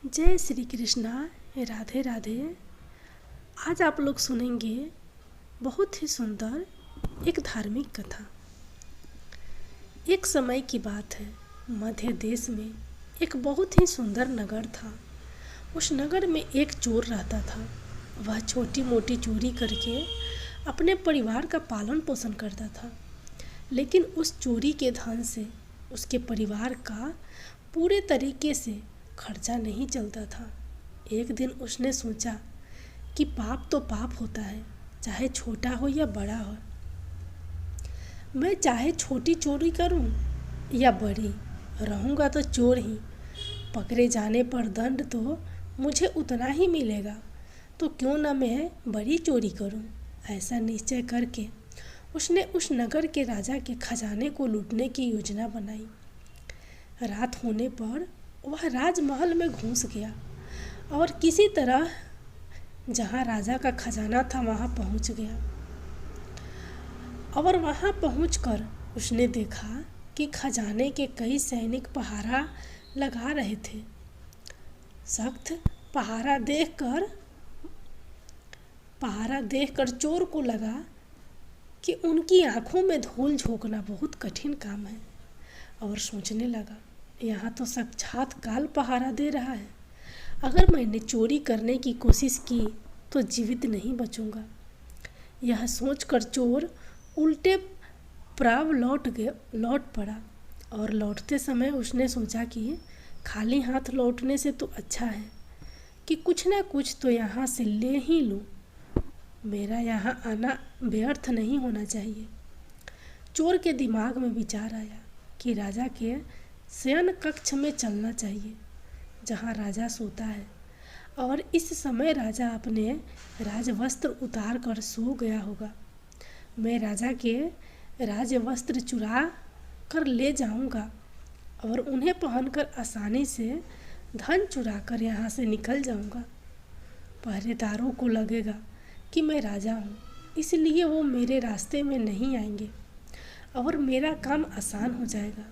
जय श्री कृष्णा। राधे राधे। आज आप लोग सुनेंगे बहुत ही सुंदर एक धार्मिक कथा। एक समय की बात है, मध्य देश में एक बहुत ही सुंदर नगर था। उस नगर में एक चोर रहता था। वह छोटी मोटी चोरी करके अपने परिवार का पालन पोषण करता था, लेकिन उस चोरी के धन से उसके परिवार का पूरे तरीके से खर्चा नहीं चलता था। एक दिन उसने सोचा कि पाप तो पाप होता है, चाहे छोटा हो या बड़ा हो। मैं चाहे छोटी चोरी करूं या बड़ी, रहूंगा तो चोर ही। पकड़े जाने पर दंड तो मुझे उतना ही मिलेगा, तो क्यों ना मैं बड़ी चोरी करूं। ऐसा निश्चय करके उसने उस नगर के राजा के खजाने को लूटने की योजना बनाई। रात होने पर वह राजमहल में घुस गया और किसी तरह जहाँ राजा का खजाना था वहाँ पहुँच गया। और वहाँ पहुँचकर उसने देखा कि खजाने के कई सैनिक पहरा लगा रहे थे। सख्त पहरा देखकर चोर को लगा कि उनकी आंखों में धूल झोंकना बहुत कठिन काम है, और सोचने लगा, यहाँ तो साक्षात काल पहरा दे रहा है। अगर मैंने चोरी करने की कोशिश की तो जीवित नहीं बचूंगा। यह सोचकर चोर उल्टे प्राव लौट पड़ा। और लौटते समय उसने सोचा कि खाली हाथ लौटने से तो अच्छा है कि कुछ ना कुछ तो यहाँ से ले ही लूँ। मेरा यहाँ आना व्यर्थ नहीं होना चाहिए। चोर के दिमाग में विचार आया कि राजा के शयन कक्ष में चलना चाहिए, जहाँ राजा सोता है, और इस समय राजा अपने राजवस्त्र उतार कर सो गया होगा। मैं राजा के राजवस्त्र चुरा कर ले जाऊंगा और उन्हें पहनकर आसानी से धन चुरा कर यहाँ से निकल जाऊंगा। पहरेदारों को लगेगा कि मैं राजा हूँ, इसलिए वो मेरे रास्ते में नहीं आएंगे और मेरा काम आसान हो जाएगा।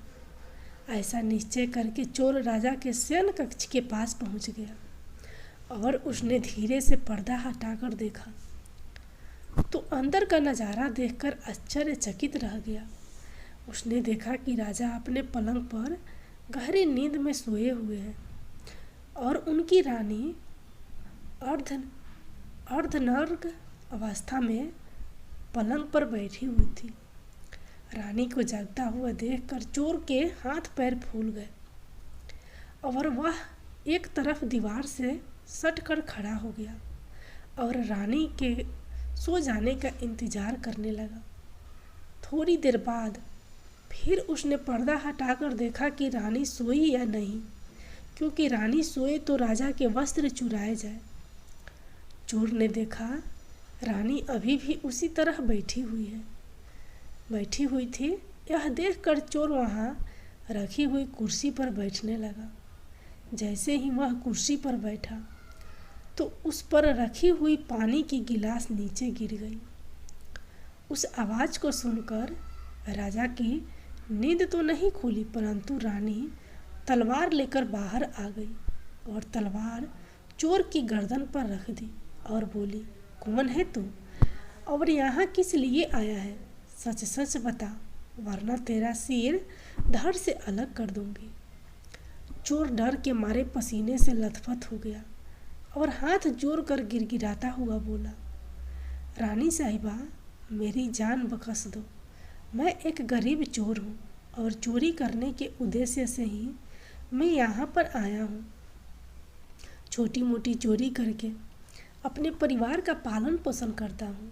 ऐसा निश्चय करके चोर राजा के शयन कक्ष के पास पहुंच गया और उसने धीरे से पर्दा हटाकर देखा तो अंदर का नज़ारा देखकर आश्चर्यचकित रह गया। उसने देखा कि राजा अपने पलंग पर गहरी नींद में सोए हुए हैं और उनकी रानी अर्धनग्न अवस्था में पलंग पर बैठी हुई थी। रानी को जागता हुआ देखकर चोर के हाथ पैर फूल गए और वह एक तरफ दीवार से सटकर खड़ा हो गया और रानी के सो जाने का इंतजार करने लगा। थोड़ी देर बाद फिर उसने पर्दा हटाकर देखा कि रानी सोई या नहीं, क्योंकि रानी सोए तो राजा के वस्त्र चुराए जाए। चोर ने देखा रानी अभी भी उसी तरह बैठी हुई थी। यह देखकर चोर वहाँ रखी हुई कुर्सी पर बैठने लगा। जैसे ही वह कुर्सी पर बैठा तो उस पर रखी हुई पानी की गिलास नीचे गिर गई। उस आवाज़ को सुनकर राजा की नींद तो नहीं खुली, परंतु रानी तलवार लेकर बाहर आ गई और तलवार चोर की गर्दन पर रख दी और बोली, कौन है तू और यहाँ किस लिए आया है? सच सच बता, वरना तेरा सिर धड़ से अलग कर दूंगी। चोर डर के मारे पसीने से लथपथ हो गया और हाथ जोड़कर गिड़गिड़ाता हुआ बोला, रानी साहिबा, मेरी जान बख्श दो। मैं एक गरीब चोर हूँ और चोरी करने के उद्देश्य से ही मैं यहाँ पर आया हूँ। छोटी मोटी चोरी करके अपने परिवार का पालन पोषण करता हूँ।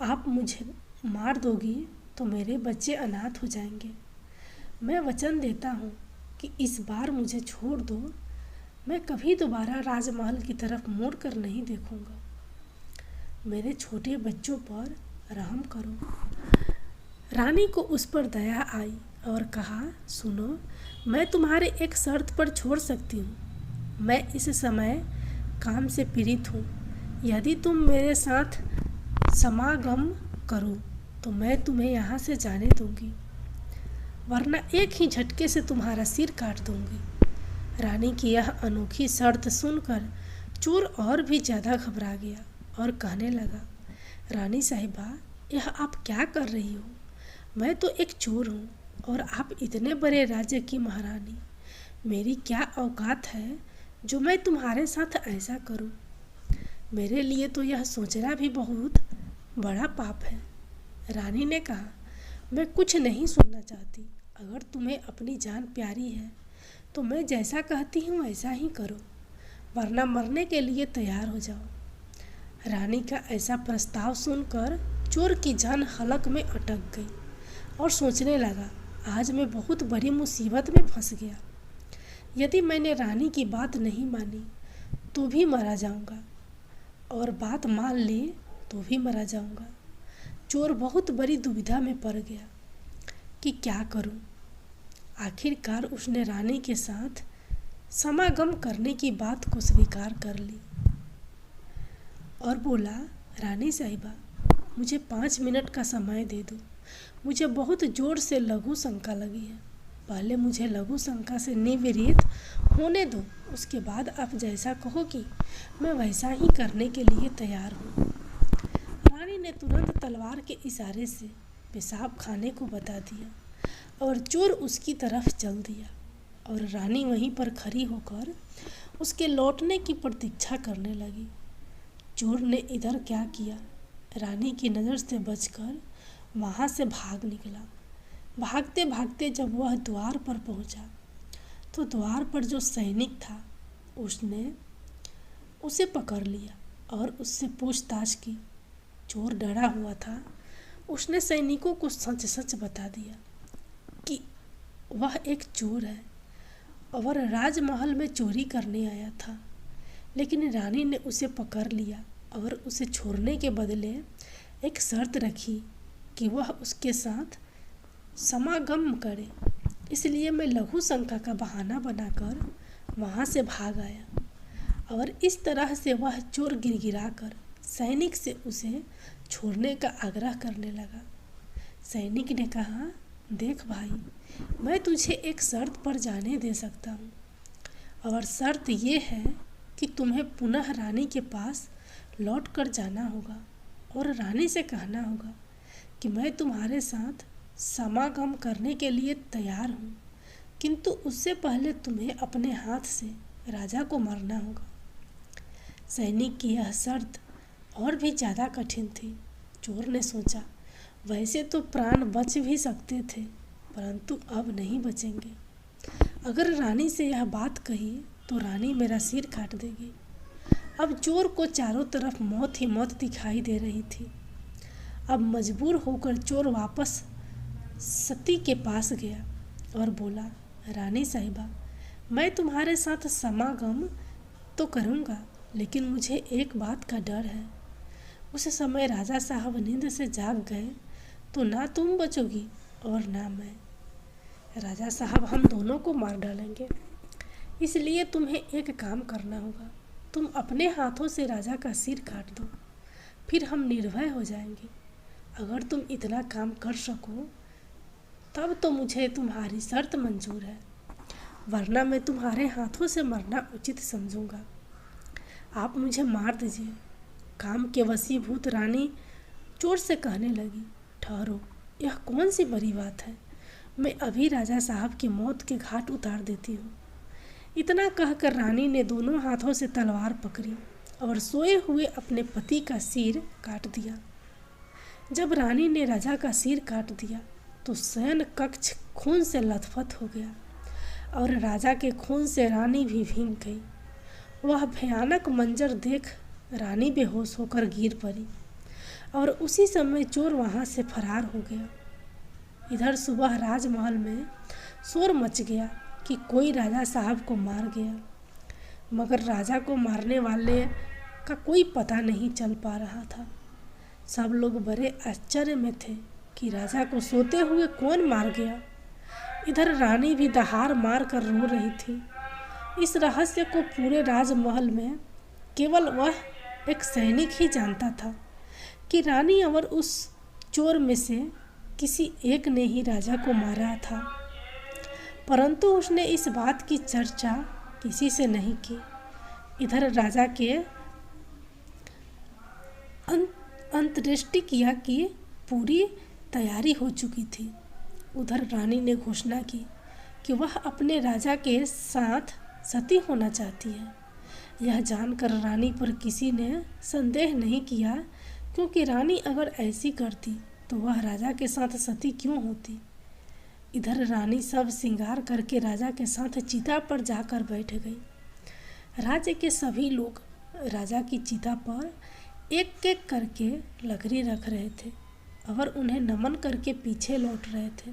आप मुझे मार दोगी तो मेरे बच्चे अनाथ हो जाएंगे। मैं वचन देता हूँ कि इस बार मुझे छोड़ दो। मैं कभी दोबारा राजमहल की तरफ मुड़ कर नहीं देखूँगा। मेरे छोटे बच्चों पर रहम करो। रानी को उस पर दया आई और कहा, सुनो, मैं तुम्हारे एक शर्त पर छोड़ सकती हूँ। मैं इस समय काम से पीड़ित हूँ। यदि तुम मेरे साथ समागम करो तो मैं तुम्हें यहाँ से जाने दूंगी, वरना एक ही झटके से तुम्हारा सिर काट दूंगी। रानी की यह अनोखी शर्त सुनकर चोर और भी ज़्यादा घबरा गया और कहने लगा, रानी साहिबा, यह आप क्या कर रही हो? मैं तो एक चोर हूँ और आप इतने बड़े राज्य की महारानी। मेरी क्या औकात है जो मैं तुम्हारे साथ ऐसा करूँ? मेरे लिए तो यह सोचना भी बहुत बड़ा पाप है। रानी ने कहा, मैं कुछ नहीं सुनना चाहती। अगर तुम्हें अपनी जान प्यारी है तो मैं जैसा कहती हूँ ऐसा ही करो, वरना मरने के लिए तैयार हो जाओ। रानी का ऐसा प्रस्ताव सुनकर चोर की जान हलक में अटक गई और सोचने लगा, आज मैं बहुत बड़ी मुसीबत में फंस गया। यदि मैंने रानी की बात नहीं मानी तो भी मारा जाऊंगा, और बात मान ली तो भी मारा जाऊंगा। चोर बहुत बड़ी दुविधा में पड़ गया कि क्या करूं। आखिरकार उसने रानी के साथ समागम करने की बात को स्वीकार कर ली और बोला, रानी साहिबा, मुझे 5 मिनट का समय दे दो। मुझे बहुत जोर से लघु शंका लगी है। पहले मुझे लघु शंका से निवृत्त होने दो, उसके बाद आप जैसा कहोगी मैं वैसा ही करने के लिए तैयार हूँ। रानी ने तुरंत तलवार के इशारे से पेशाब खाने को बता दिया और चोर उसकी तरफ चल दिया और रानी वहीं पर खड़ी होकर उसके लौटने की प्रतीक्षा करने लगी। चोर ने इधर क्या किया, रानी की नज़र से बचकर वहाँ से भाग निकला। भागते भागते जब वह द्वार पर पहुँचा तो द्वार पर जो सैनिक था उसने उसे पकड़ लिया और उससे पूछताछ की। चोर डरा हुआ था। उसने सैनिकों को सच सच बता दिया कि वह एक चोर है और राजमहल में चोरी करने आया था, लेकिन रानी ने उसे पकड़ लिया और उसे छोड़ने के बदले एक शर्त रखी कि वह उसके साथ समागम करे। इसलिए मैं लघु शंका का बहाना बनाकर वहाँ से भाग आया और इस तरह से वह चोर गिड़गिड़ाकर सैनिक से उसे छोड़ने का आग्रह करने लगा। सैनिक ने कहा, देख भाई, मैं तुझे एक शर्त पर जाने दे सकता हूँ और शर्त ये है कि तुम्हें पुनः रानी के पास लौट कर जाना होगा और रानी से कहना होगा कि मैं तुम्हारे साथ समागम करने के लिए तैयार हूँ, किंतु उससे पहले तुम्हें अपने हाथ से राजा को मारना होगा। सैनिक की यह शर्त और भी ज़्यादा कठिन थी। चोर ने सोचा, वैसे तो प्राण बच भी सकते थे, परंतु अब नहीं बचेंगे। अगर रानी से यह बात कही तो रानी मेरा सिर काट देगी। अब चोर को चारों तरफ मौत ही मौत दिखाई दे रही थी। अब मजबूर होकर चोर वापस सती के पास गया और बोला, रानी साहिबा, मैं तुम्हारे साथ समागम तो करूँगा, लेकिन मुझे एक बात का डर है। उस समय राजा साहब नींद से जाग गए तो ना तुम बचोगी और ना मैं। राजा साहब हम दोनों को मार डालेंगे। इसलिए तुम्हें एक काम करना होगा, तुम अपने हाथों से राजा का सिर काट दो, फिर हम निर्भय हो जाएंगे। अगर तुम इतना काम कर सको तब तो मुझे तुम्हारी शर्त मंजूर है, वरना मैं तुम्हारे हाथों से मरना उचित समझूंगा। आप मुझे मार दीजिए। काम के वशीभूत रानी चोर से कहने लगी, ठहरो, यह कौन सी बड़ी बात है, मैं अभी राजा साहब की मौत के घाट उतार देती हूँ। इतना कहकर रानी ने दोनों हाथों से तलवार पकड़ी और सोए हुए अपने पति का सिर काट दिया। जब रानी ने राजा का सिर काट दिया तो शयन कक्ष खून से लथपथ हो गया और राजा के खून से रानी भी भीग गई। वह भयानक मंजर देख रानी बेहोश होकर गिर पड़ी और उसी समय चोर वहाँ से फरार हो गया। इधर सुबह राजमहल में शोर मच गया कि कोई राजा साहब को मार गया, मगर राजा को मारने वाले का कोई पता नहीं चल पा रहा था। सब लोग बड़े आश्चर्य में थे कि राजा को सोते हुए कौन मार गया। इधर रानी भी दहाड़ मार कर रो रही थी। इस रहस्य को पूरे राजमहल में केवल वह एक सैनिक ही जानता था कि रानी और उस चोर में से किसी एक ने ही राजा को मारा था, परंतु उसने इस बात की चर्चा किसी से नहीं की। इधर राजा के अंत्येष्टि क्रिया की पूरी तैयारी हो चुकी थी। उधर रानी ने घोषणा की कि वह अपने राजा के साथ सती होना चाहती है। यह जानकर रानी पर किसी ने संदेह नहीं किया, क्योंकि रानी अगर ऐसी करती तो वह राजा के साथ सती क्यों होती। इधर रानी सब श्रृंगार करके राजा के साथ चिता पर जाकर बैठ गई। राज्य के सभी लोग राजा की चिता पर एक एक करके लकड़ी रख रहे थे और उन्हें नमन करके पीछे लौट रहे थे।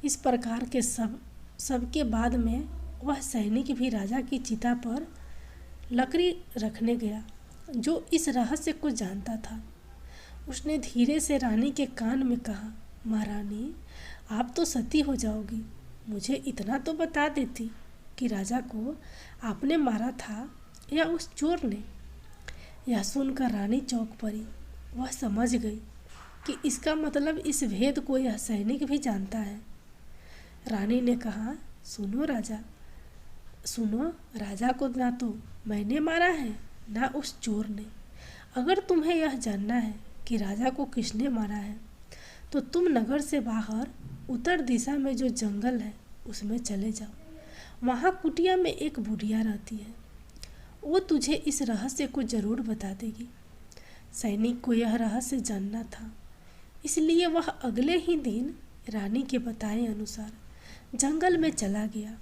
इस प्रकार के सबके बाद में वह सैनिक भी राजा की चिता पर लकड़ी रखने गया, जो इस रहस्य को जानता था। उसने धीरे से रानी के कान में कहा, महारानी, आप तो सती हो जाओगी। मुझे इतना तो बता देती कि राजा को आपने मारा था या उस चोर ने। यह सुनकर रानी चौंक पड़ी। वह समझ गई कि इसका मतलब इस भेद को यह सैनिक भी जानता है। रानी ने कहा, सुनो राजा को ना तो मैंने मारा है ना उस चोर ने। अगर तुम्हें यह जानना है कि राजा को किसने मारा है तो तुम नगर से बाहर उत्तर दिशा में जो जंगल है उसमें चले जाओ। वहाँ कुटिया में एक बुढ़िया रहती है, वो तुझे इस रहस्य को जरूर बता देगी। सैनिक को यह रहस्य जानना था, इसलिए वह अगले ही दिन रानी के बताए अनुसार जंगल में चला गया।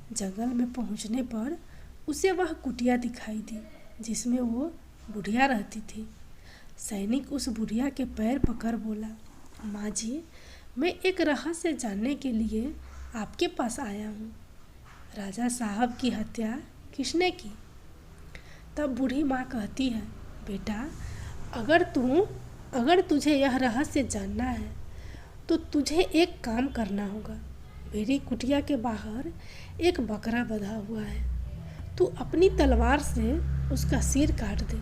जंगल में पहुंचने पर उसे वह कुटिया दिखाई दी जिसमें वो बुढ़िया रहती थी। सैनिक उस बुढ़िया के पैर पकड़ बोला, माँ जी, मैं एक रहस्य जानने के लिए आपके पास आया हूँ। राजा साहब की हत्या किसने की? तब बूढ़ी माँ कहती है, बेटा, अगर तुझे यह रहस्य जानना है तो तुझे एक काम करना होगा। मेरी कुटिया के बाहर एक बकरा बंधा हुआ है। तू अपनी तलवार से उसका सिर काट दे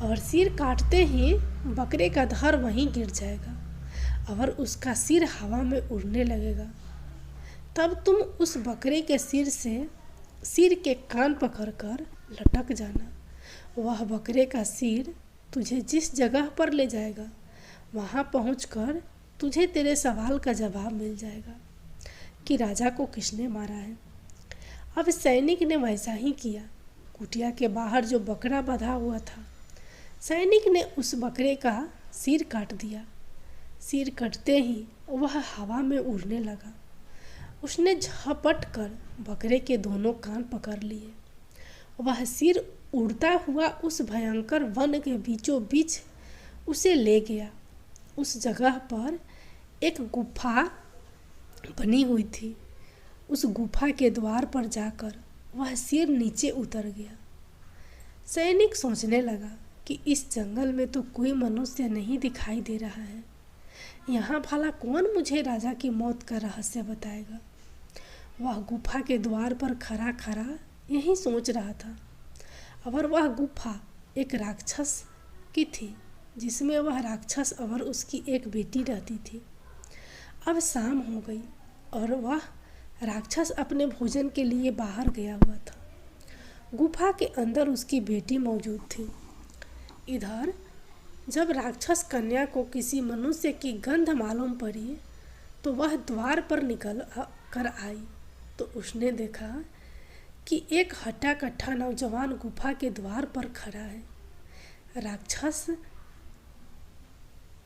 और सिर काटते ही बकरे का धड़ वहीं गिर जाएगा और उसका सिर हवा में उड़ने लगेगा। तब तुम उस बकरे के सिर के कान पकड़कर लटक जाना। वह बकरे का सिर तुझे जिस जगह पर ले जाएगा वहाँ पहुँचकर तुझे तेरे सवाल का जवाब मिल जाएगा कि राजा को किसने मारा है। अब सैनिक ने वैसा ही किया। कुटिया के बाहर जो बकरा बंधा हुआ था, सैनिक ने उस बकरे का सिर काट दिया। सिर कटते ही वह हवा में उड़ने लगा। उसने झपट कर बकरे के दोनों कान पकड़ लिए। वह सिर उड़ता हुआ उस भयंकर वन के बीचों बीच उसे ले गया। उस जगह पर एक गुफा बनी हुई थी। उस गुफा के द्वार पर जाकर वह सिर नीचे उतर गया। सैनिक सोचने लगा कि इस जंगल में तो कोई मनुष्य नहीं दिखाई दे रहा है। यहाँ भला कौन मुझे राजा की मौत का रहस्य बताएगा। वह गुफा के द्वार पर खड़ा खड़ा यही सोच रहा था और वह गुफा एक राक्षस की थी, जिसमें वह राक्षस और उसकी एक बेटी रहती थी। अब शाम हो गई और वह राक्षस अपने भोजन के लिए बाहर गया हुआ था। गुफा के अंदर उसकी बेटी मौजूद थी। इधर जब राक्षस कन्या को किसी मनुष्य की गंध मालूम पड़ी तो वह द्वार पर निकल कर आई तो उसने देखा कि एक हट्टा कट्ठा नौजवान गुफा के द्वार पर खड़ा है।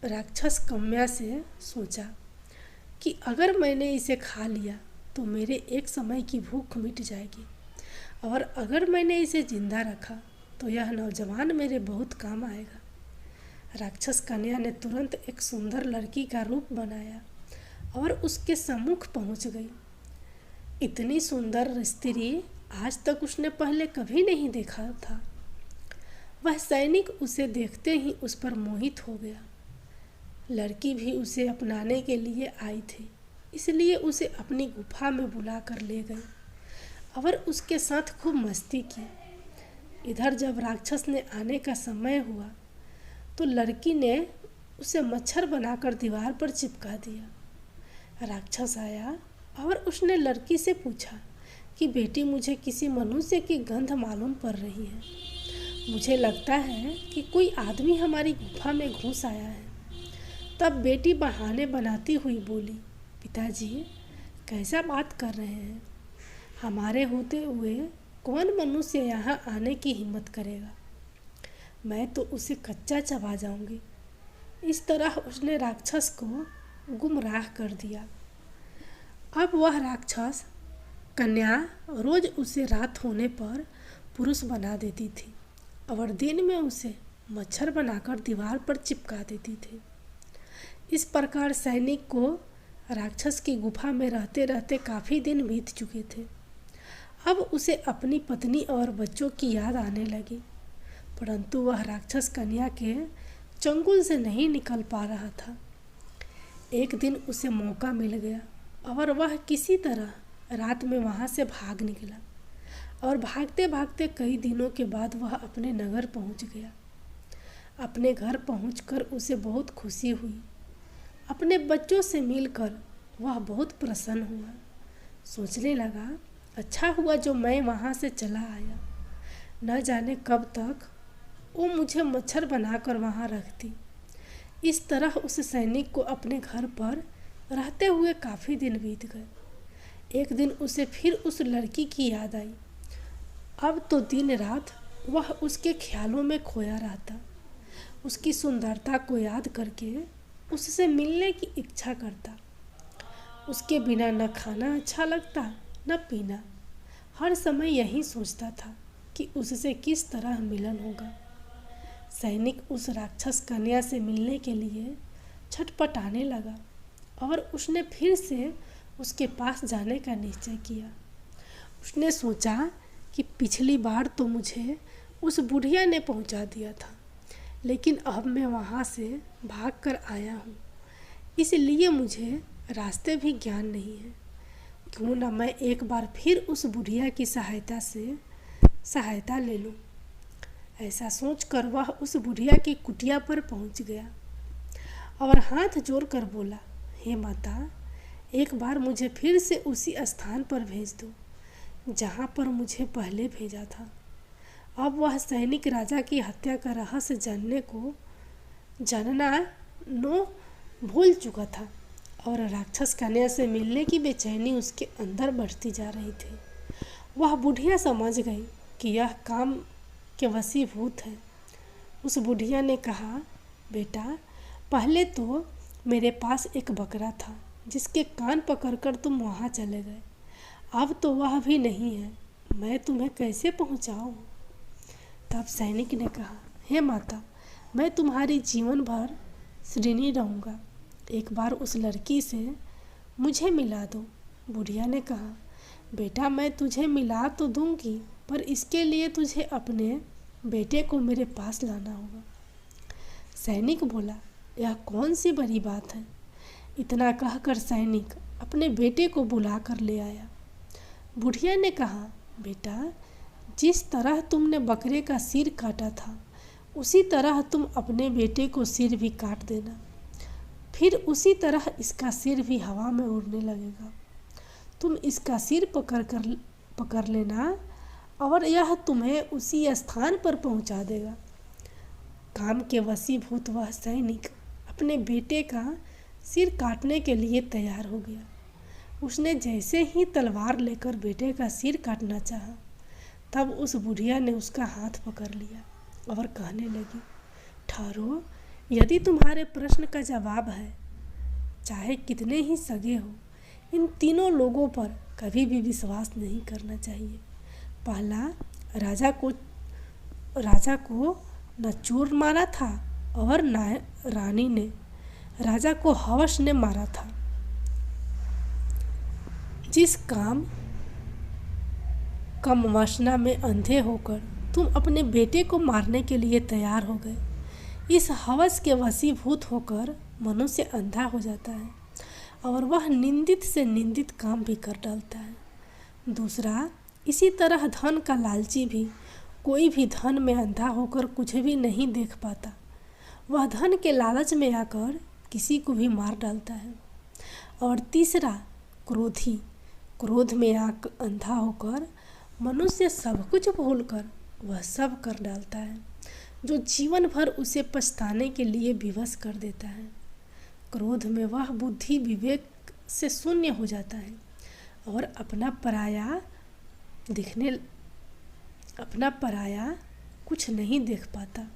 राक्षस कन्या से सोचा कि अगर मैंने इसे खा लिया तो मेरे एक समय की भूख मिट जाएगी, और अगर मैंने इसे जिंदा रखा तो यह नौजवान मेरे बहुत काम आएगा। राक्षस कन्या ने तुरंत एक सुंदर लड़की का रूप बनाया और उसके सम्मुख पहुंच गई। इतनी सुंदर स्त्री आज तक उसने पहले कभी नहीं देखा था। वह सैनिक उसे देखते ही उस पर मोहित हो गया। लड़की भी उसे अपनाने के लिए आई थी, इसलिए उसे अपनी गुफा में बुलाकर ले गई और उसके साथ खूब मस्ती की। इधर जब राक्षस ने आने का समय हुआ तो लड़की ने उसे मच्छर बनाकर दीवार पर चिपका दिया। राक्षस आया और उसने लड़की से पूछा कि बेटी मुझे किसी मनुष्य की गंध मालूम पड़ रही है। मुझे लगता है कि कोई आदमी हमारी गुफा में घुस आया है। तब बेटी बहाने बनाती हुई बोली, पिताजी कैसा बात कर रहे हैं? हमारे होते हुए कौन मनुष्य यहाँ आने की हिम्मत करेगा? मैं तो उसे कच्चा चबा जाऊंगी। इस तरह उसने राक्षस को गुमराह कर दिया। अब वह राक्षस कन्या रोज उसे रात होने पर पुरुष बना देती थी और दिन में उसे मच्छर बनाकर दीवार पर चिपका देती थी। इस प्रकार सैनिक को राक्षस की गुफा में रहते रहते काफ़ी दिन बीत चुके थे। अब उसे अपनी पत्नी और बच्चों की याद आने लगी, परंतु वह राक्षस कन्या के चंगुल से नहीं निकल पा रहा था। एक दिन उसे मौका मिल गया और वह किसी तरह रात में वहाँ से भाग निकला और भागते भागते कई दिनों के बाद वह अपने नगर पहुँच गया। अपने घर पहुँचकर उसे बहुत खुशी हुई। अपने बच्चों से मिलकर वह बहुत प्रसन्न हुआ। सोचने लगा, अच्छा हुआ जो मैं वहाँ से चला आया। न जाने कब तक वो मुझे मच्छर बनाकर वहाँ रखती। इस तरह उस सैनिक को अपने घर पर रहते हुए काफ़ी दिन बीत गए। एक दिन उसे फिर उस लड़की की याद आई। अब तो दिन रात वह उसके ख्यालों में खोया रहता। उसकी सुंदरता को याद करके उससे मिलने की इच्छा करता। उसके बिना न खाना अच्छा लगता न पीना। हर समय यही सोचता था कि उससे किस तरह मिलन होगा। सैनिक उस राक्षस कन्या से मिलने के लिए छटपटाने लगा और उसने फिर से उसके पास जाने का निश्चय किया। उसने सोचा कि पिछली बार तो मुझे उस बुढ़िया ने पहुंचा दिया था, लेकिन अब मैं वहाँ से भागकर आया हूँ, इसलिए मुझे रास्ते भी ज्ञान नहीं है। क्यों न मैं एक बार फिर उस बुढ़िया की सहायता ले लूँ। ऐसा सोचकर वह उस बुढ़िया की कुटिया पर पहुँच गया और हाथ जोड़कर बोला, हे माता, एक बार मुझे फिर से उसी स्थान पर भेज दो जहाँ पर मुझे पहले भेजा था। अब वह सैनिक राजा की हत्या का रहस्य जानना भूल चुका था और राक्षस कन्या से मिलने की बेचैनी उसके अंदर बढ़ती जा रही थी। वह बुढ़िया समझ गई कि यह काम के वशीभूत है। उस बुढ़िया ने कहा, बेटा, पहले तो मेरे पास एक बकरा था जिसके कान पकड़कर तुम वहाँ चले गए। अब तो वह भी नहीं है, मैं तुम्हें कैसे पहुँचाऊँ? तब सैनिक ने कहा, हे माता, मैं तुम्हारी जीवन भर ऋणी रहूँगा। एक बार उस लड़की से मुझे मिला दो। बुढ़िया ने कहा, बेटा, मैं तुझे मिला तो दूंगी, पर इसके लिए तुझे अपने बेटे को मेरे पास लाना होगा। सैनिक बोला, यह कौन सी बड़ी बात है? इतना कहकर सैनिक अपने बेटे को बुला कर ले आया। बुढ़िया ने कहा, बेटा, जिस तरह तुमने बकरे का सिर काटा था, उसी तरह तुम अपने बेटे को सिर भी काट देना। फिर उसी तरह इसका सिर भी हवा में उड़ने लगेगा। तुम इसका सिर पकड़ लेना और यह तुम्हें उसी स्थान पर पहुंचा देगा। काम के वशीभूत वह सैनिक अपने बेटे का सिर काटने के लिए तैयार हो गया। उसने जैसे ही तलवार लेकर बेटे का सिर काटना चाहा, तब उस बुढ़िया ने उसका हाथ पकड़ लिया और कहने लगी, ठहरो, यदि तुम्हारे प्रश्न का जवाब है, चाहे कितने ही सगे हो, इन तीनों लोगों पर कभी भी विश्वास नहीं करना चाहिए। पहला, राजा को न चोर मारा था और न रानी ने, राजा को हवस ने मारा था। जिस काम वासना में अंधे होकर तुम अपने बेटे को मारने के लिए तैयार हो गए, इस हवस के वशीभूत होकर मनुष्य अंधा हो जाता है और वह निंदित से निंदित काम भी कर डालता है। दूसरा, इसी तरह धन का लालची भी कोई भी धन में अंधा होकर कुछ भी नहीं देख पाता। वह धन के लालच में आकर किसी को भी मार डालता है। और तीसरा, क्रोधी क्रोध में आंख अंधा होकर मनुष्य सब कुछ भूलकर वह सब कर डालता है जो जीवन भर उसे पछताने के लिए विवश कर देता है। क्रोध में वह बुद्धि विवेक से शून्य हो जाता है और अपना पराया कुछ नहीं देख पाता।